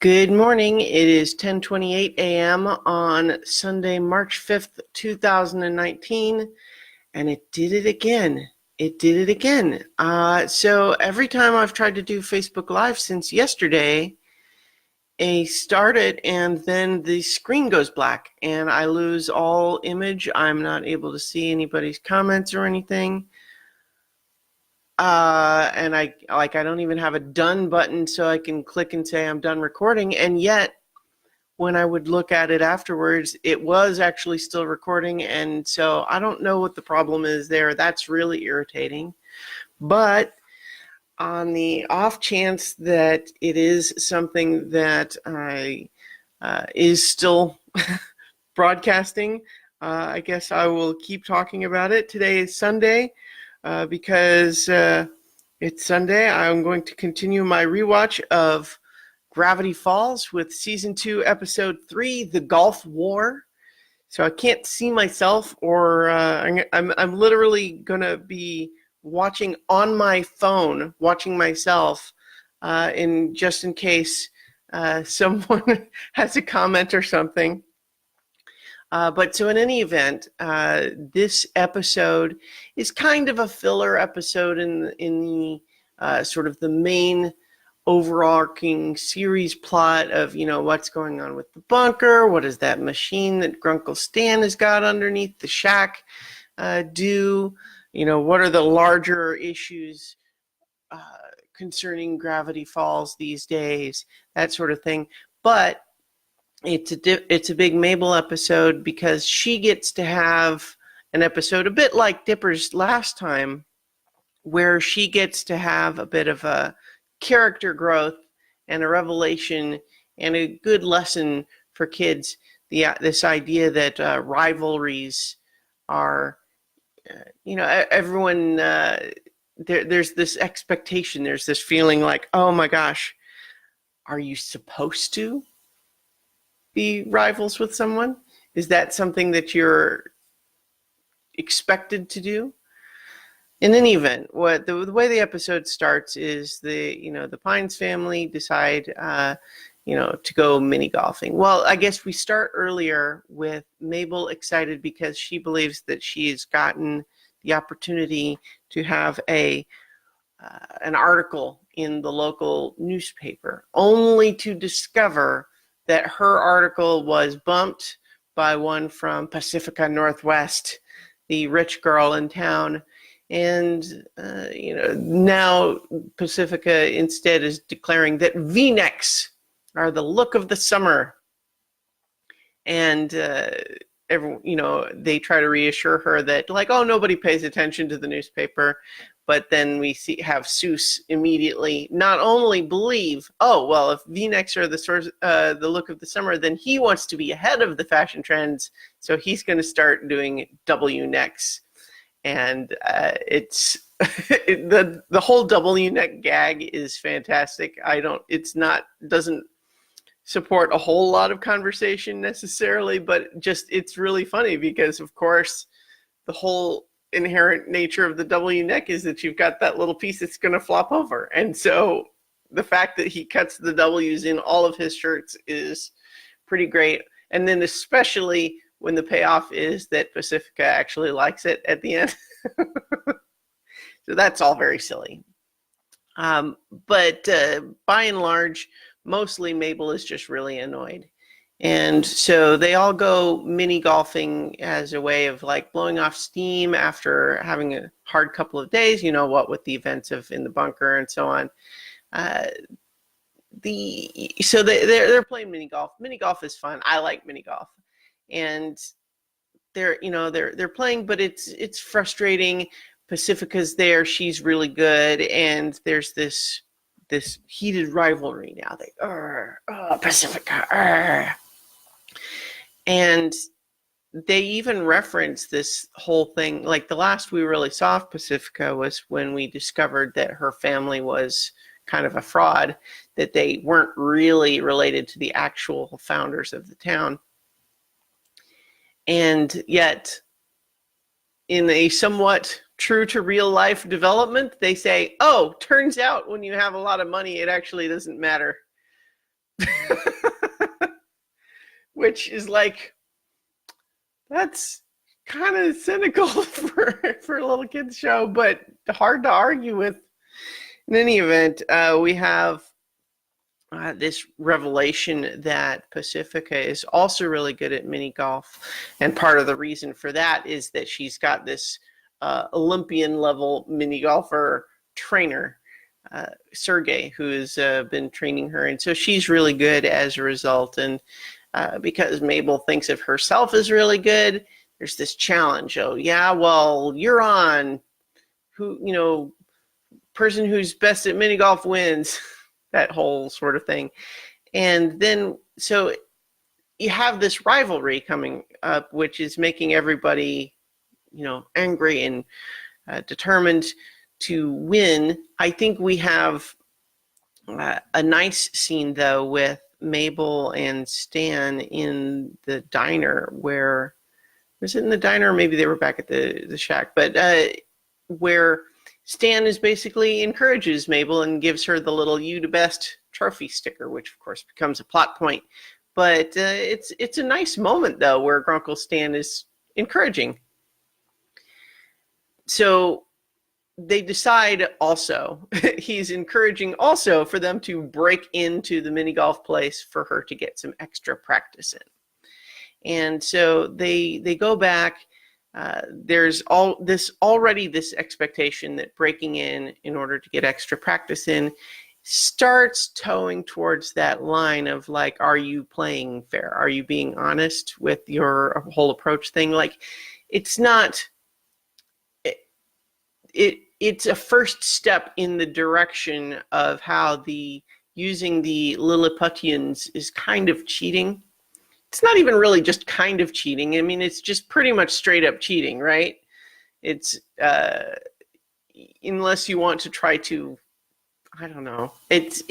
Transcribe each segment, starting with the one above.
Good morning. It is 10:28 a.m. on Sunday, March 5th, 2019, and it did it again. It did it again. So every time I've tried to do Facebook Live since yesterday, I start it and then the screen goes black and I lose all image. I'm not able to see anybody's comments or anything. And I don't even have a done button so I can click and say I'm done recording, and yet when I would look at it afterwards, it was actually still recording, and so I don't know what the problem is there. That's really irritating. But on the off chance that it is something that is still broadcasting, I guess I will keep talking about it. Today is Sunday, because it's Sunday. I'm going to continue my rewatch of Gravity Falls with Season 2, Episode 3, The Gulf War. So I can't see myself, or I'm literally going to be watching on my phone, watching myself, just in case someone has a comment or something. But so in any event, this episode is kind of a filler episode in the sort of the main overarching series plot of, what's going on with the bunker, what does that machine that Grunkle Stan has got underneath the shack do, what are the larger issues concerning Gravity Falls these days, that sort of thing. But it's a big Mabel episode because she gets to have an episode a bit like Dipper's last time, where she gets to have a bit of a character growth and a revelation and a good lesson for kids. This idea that rivalries are, everyone, there's this expectation, there's this feeling like, oh my gosh, are you supposed to be rivals with someone? Is that something that you're expected to do? In any event, what the way the episode starts is the Pines family decide to go mini golfing. Well, I guess we start earlier with Mabel excited because she believes that she's gotten the opportunity to have an article in the local newspaper, only to discover that her article was bumped by one from Pacifica Northwest, the rich girl in town. And, now Pacifica instead is declaring that V-necks are the look of the summer. And, they try to reassure her that, nobody pays attention to the newspaper. But then we have Seuss immediately not only believe, if V-necks are the look of the summer, then he wants to be ahead of the fashion trends. So he's going to start doing W-necks. And it's the whole W neck gag is fantastic. Doesn't support a whole lot of conversation necessarily, but it's really funny because, of course, the whole inherent nature of the W neck is that you've got that little piece that's going to flop over. And so the fact that he cuts the W's in all of his shirts is pretty great. And then especially when the payoff is that Pacifica actually likes it at the end. So that's all very silly. But by and large, mostly Mabel is just really annoyed. And so they all go mini golfing as a way of blowing off steam after having a hard couple of days, with the events in the bunker and so on. So they're playing mini golf. Mini golf is fun. I like mini golf. And they're playing, but it's frustrating. Pacifica's there, she's really good, and there's this heated rivalry now. Pacifica, and they even reference this whole thing. The last we really saw of Pacifica was when we discovered that her family was kind of a fraud, that they weren't really related to the actual founders of the town. And yet, in a somewhat true to real life development, they say, turns out when you have a lot of money, it actually doesn't matter Which is like, that's kind of cynical for a little kids show, but hard to argue with. In any event, we have this revelation that Pacifica is also really good at mini golf, and part of the reason for that is that she's got this Olympian level mini golfer trainer, Sergey, who has been training her, and so she's really good as a result. And because Mabel thinks of herself as really good, there's this challenge. Oh yeah, well, you're on. Who, person who's best at mini golf wins. That whole sort of thing. And then, so you have this rivalry coming up, which is making everybody, angry and determined to win. I think we have a nice scene, though, with Mabel and Stan in the diner where, was it in the diner? Or maybe they were back at the shack, but where Stan is basically encourages Mabel and gives her the little "You the Best" trophy sticker, which of course becomes a plot point. But it's a nice moment, though, where Grunkle Stan is encouraging. So they decide also, he's encouraging also for them to break into the mini golf place for her to get some extra practice in. And so they go back. There's already this expectation that breaking in order to get extra practice in starts towing towards that line of like, are you playing fair? Are you being honest with your whole approach thing? Like, it's not, it's a first step in the direction of how using the Lilliputians is kind of cheating. It's not even really just kind of cheating. I mean, it's just pretty much straight up cheating, right? It's unless you want to try to, I don't know. It's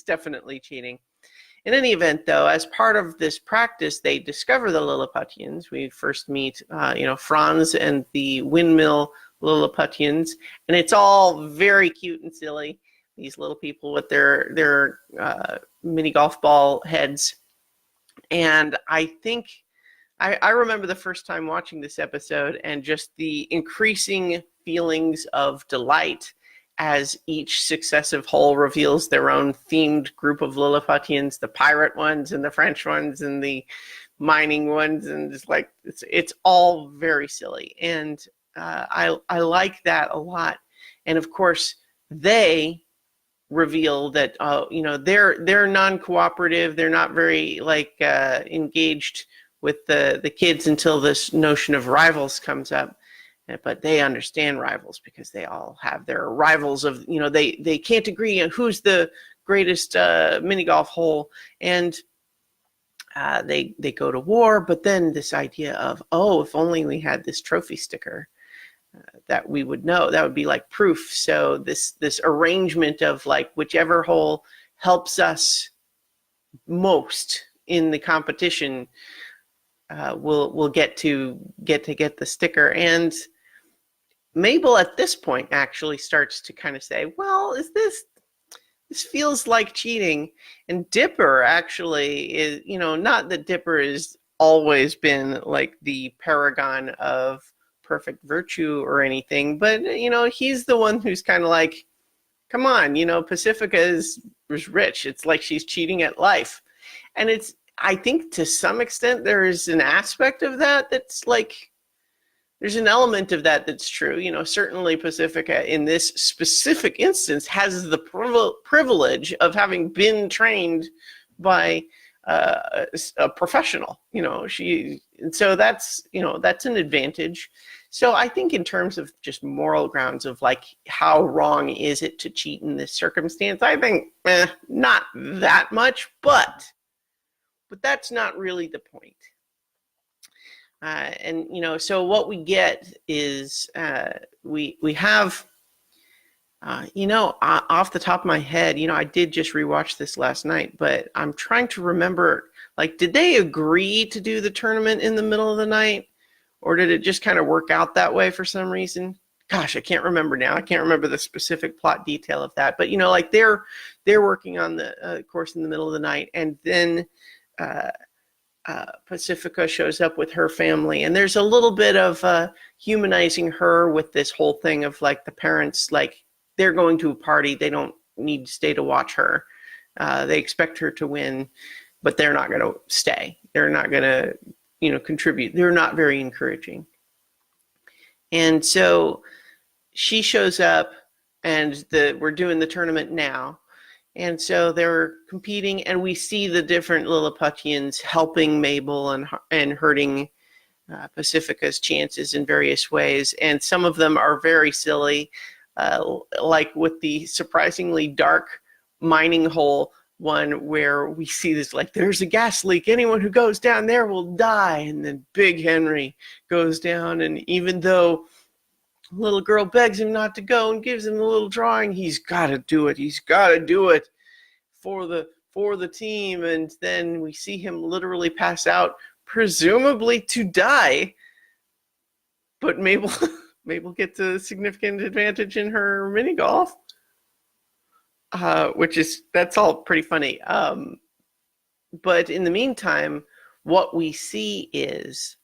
definitely cheating. In any event, though, as part of this practice, they discover the Lilliputians. We first meet, Franz and the windmill Lilliputians, and it's all very cute and silly. These little people with their mini golf ball heads. And I think I remember the first time watching this episode and just the increasing feelings of delight as each successive hole reveals their own themed group of Lilliputians, the pirate ones and the French ones and the mining ones, and it's all very silly. And I like that a lot. And of course, they reveal that they're non-cooperative. They're not very engaged with the kids until this notion of rivals comes up. But they understand rivals because they all have their rivals of, they can't agree on who's the greatest mini golf hole, and they go to war. But then this idea of, if only we had this trophy sticker, that we would know, that would be like proof. So this arrangement of like whichever hole helps us most in the competition, we'll get the sticker. And Mabel at this point actually starts to kind of say, well, this feels like cheating. And Dipper actually is, not that Dipper has always been like the paragon of perfect virtue or anything, but he's the one who's kind of like, come on, Pacifica is rich. It's like she's cheating at life. And I think to some extent there is an aspect of that that's like, there's an element of that that's true. Certainly Pacifica in this specific instance has the privilege of having been trained by a professional. So that's an advantage. So I think in terms of just moral grounds of like how wrong is it to cheat in this circumstance, I think not that much, but that's not really the point. So what we get is we have, off the top of my head, I did just rewatch this last night, but I'm trying to remember, like, did they agree to do the tournament in the middle of the night, or did it just kind of work out that way for some reason? gosh, I can't remember now. I can't remember the specific plot detail of that. But, like they're working on the course in the middle of the night, and then Pacifica shows up with her family, and there's a little bit of humanizing her with this whole thing of like the parents, like they're going to a party, they don't need to stay to watch her. They expect her to win, but they're not going to stay. They're not going to, contribute. They're not very encouraging. And so she shows up, and we're doing the tournament now. And so they're competing, and we see the different Lilliputians helping Mabel and hurting Pacifica's chances in various ways. And some of them are very silly, like with the surprisingly dark mining hole one, where we see this, like, there's a gas leak. Anyone who goes down there will die. And then Big Henry goes down, and even though little girl begs him not to go and gives him a little drawing, he's got to do it. He's got to do it for the team. And then we see him literally pass out, presumably to die. But Mabel gets a significant advantage in her mini golf, that's all pretty funny. But in the meantime, what we see is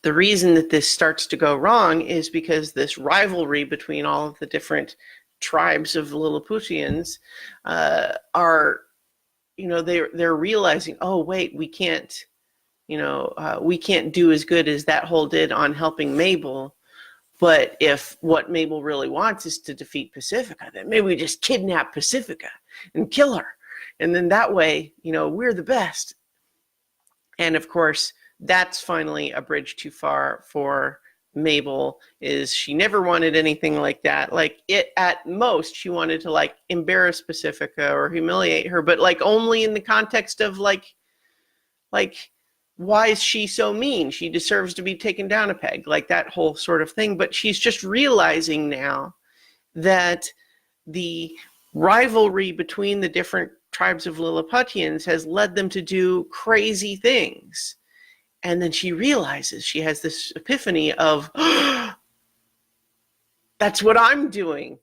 the reason that this starts to go wrong is because this rivalry between all of the different tribes of Lilliputians are, they're realizing, oh wait, we can't do as good as that hole did on helping Mabel. But if what Mabel really wants is to defeat Pacifica, then maybe we just kidnap Pacifica and kill her. And then that way, we're the best. And of course, that's finally a bridge too far for Mabel. Is she never wanted anything like that. Like, it at most, she wanted to like embarrass Pacifica or humiliate her, but like only in the context of like why is she so mean? She deserves to be taken down a peg, like that whole sort of thing. But she's just realizing now that the rivalry between the different tribes of Lilliputians has led them to do crazy things. And then she realizes, she has this epiphany of, that's what I'm doing.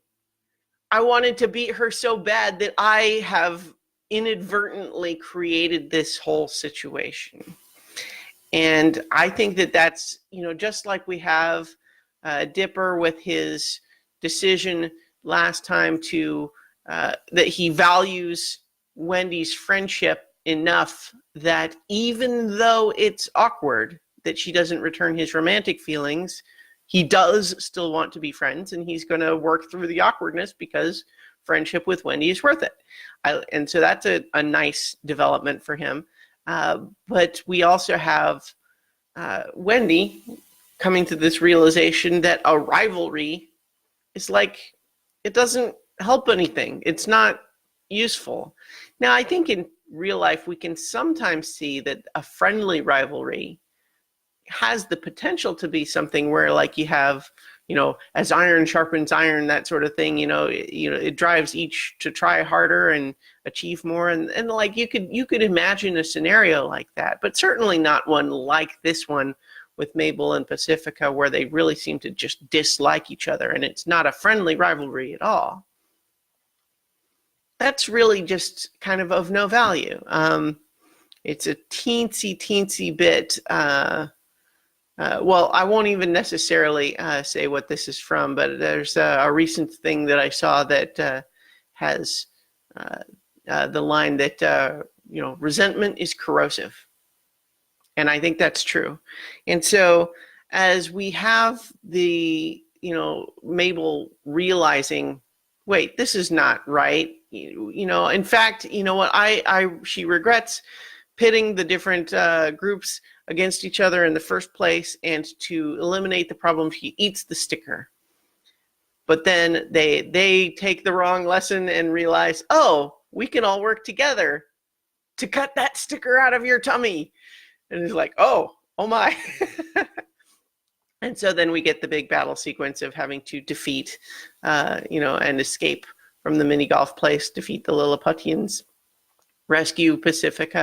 I wanted to beat her so bad that I have inadvertently created this whole situation. And I think that that's, just like we have Dipper with his decision last time to, that he values Wendy's friendship enough that even though it's awkward that she doesn't return his romantic feelings, he does still want to be friends, and he's going to work through the awkwardness because friendship with Wendy is worth it. And so that's a nice development for him. But we also have Wendy coming to this realization that a rivalry is like, it doesn't help anything. It's not useful. Now, I think in real life, we can sometimes see that a friendly rivalry has the potential to be something where, like, you have, as iron sharpens iron, that sort of thing, it drives each to try harder and achieve more. And like, you could imagine a scenario like that, but certainly not one like this one with Mabel and Pacifica, where they really seem to just dislike each other, and it's not a friendly rivalry at all. That's really just kind of no value. It's a teensy bit. Well, I won't even necessarily say what this is from, but there's a recent thing that I saw that has the line that, resentment is corrosive. And I think that's true. And so as we have the, Mabel realizing, wait, this is not right. In fact, she regrets pitting the different groups against each other in the first place, and to eliminate the problem, she eats the sticker. But then they take the wrong lesson and realize, oh, we can all work together to cut that sticker out of your tummy. And it's like, oh my. And so then we get the big battle sequence of having to defeat, and escape from the mini golf place, defeat the Lilliputians, rescue Pacifica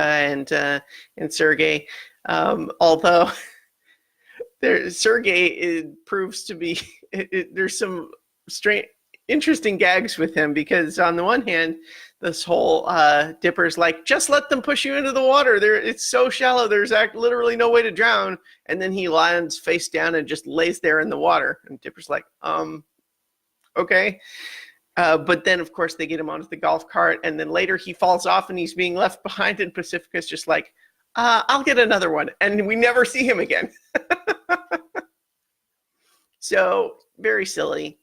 and Sergei. Although Sergei proves to be there's some strange, interesting gags with him, because on the one hand, this whole Dipper's like, just let them push you into the water. It's so shallow. There's literally no way to drown. And then he lands face down and just lays there in the water. And Dipper's like, okay. But then, of course, they get him onto the golf cart. And then later he falls off and he's being left behind. And Pacifica's just like, I'll get another one. And we never see him again. So very silly.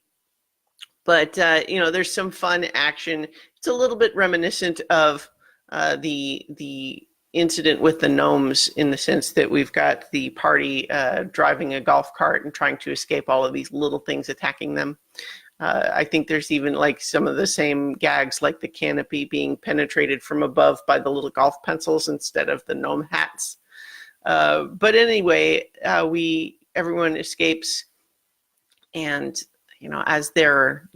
But, there's some fun action. It's a little bit reminiscent of the incident with the gnomes, in the sense that we've got the party driving a golf cart and trying to escape all of these little things attacking them. I think there's even like some of the same gags, like the canopy being penetrated from above by the little golf pencils instead of the gnome hats. But anyway, everyone escapes, and as they're,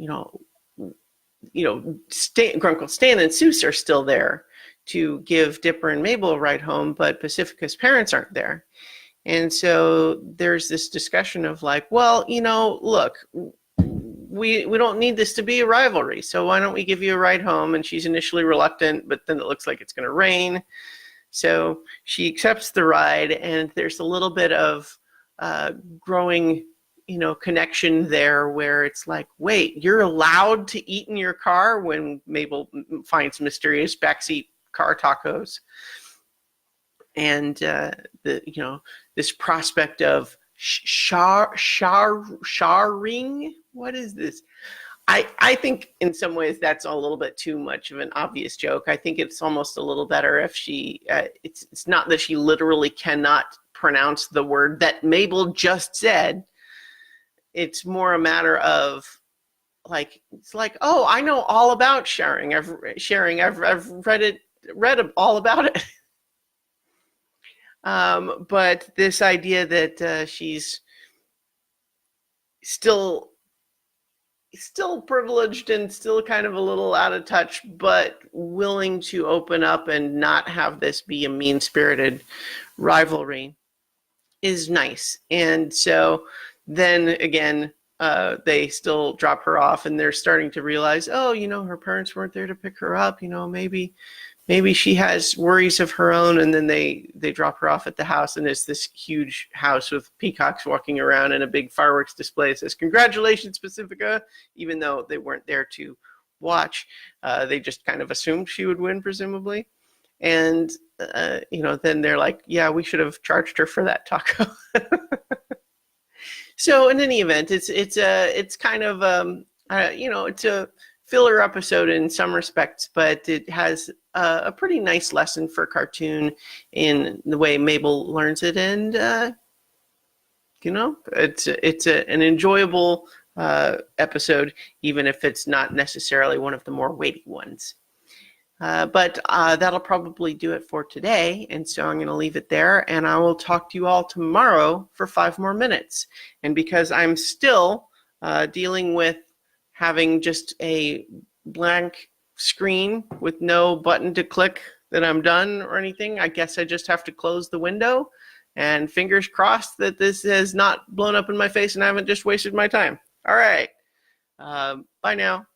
Grunkle Stan and Seuss are still there to give Dipper and Mabel a ride home, but Pacifica's parents aren't there. And so there's this discussion of like, well, look, we don't need this to be a rivalry, so why don't we give you a ride home? And she's initially reluctant, but then it looks like it's going to rain. So she accepts the ride, and there's a little bit of growing connection there, where it's like, wait, you're allowed to eat in your car, when Mabel finds mysterious backseat car tacos. And this prospect of sharing, what is this? I think in some ways that's a little bit too much of an obvious joke. I think it's almost a little better if she, it's not that she literally cannot pronounce the word that Mabel just said. It's more a matter of like, it's like, oh, I know all about sharing. I've read all about it. But this idea that she's still privileged and still kind of a little out of touch, but willing to open up and not have this be a mean-spirited rivalry is nice. And so then again, they still drop her off, and they're starting to realize, oh, her parents weren't there to pick her up. Maybe she has worries of her own. And then they drop her off at the house, and it's this huge house with peacocks walking around and a big fireworks display that says, "Congratulations, Pacifica," even though they weren't there to watch. They just kind of assumed she would win, presumably. And, then they're like, yeah, we should have charged her for that taco. So in any event, it's kind of, it's a filler episode in some respects, but it has a pretty nice lesson for cartoon in the way Mabel learns it. And, it's an enjoyable episode, even if it's not necessarily one of the more weighty ones. But that'll probably do it for today. And so I'm going to leave it there, and I will talk to you all tomorrow for 5 more minutes. And because I'm still dealing with having just a blank screen with no button to click that I'm done or anything, I guess I just have to close the window, and fingers crossed that this has not blown up in my face and I haven't just wasted my time. All right. Bye now.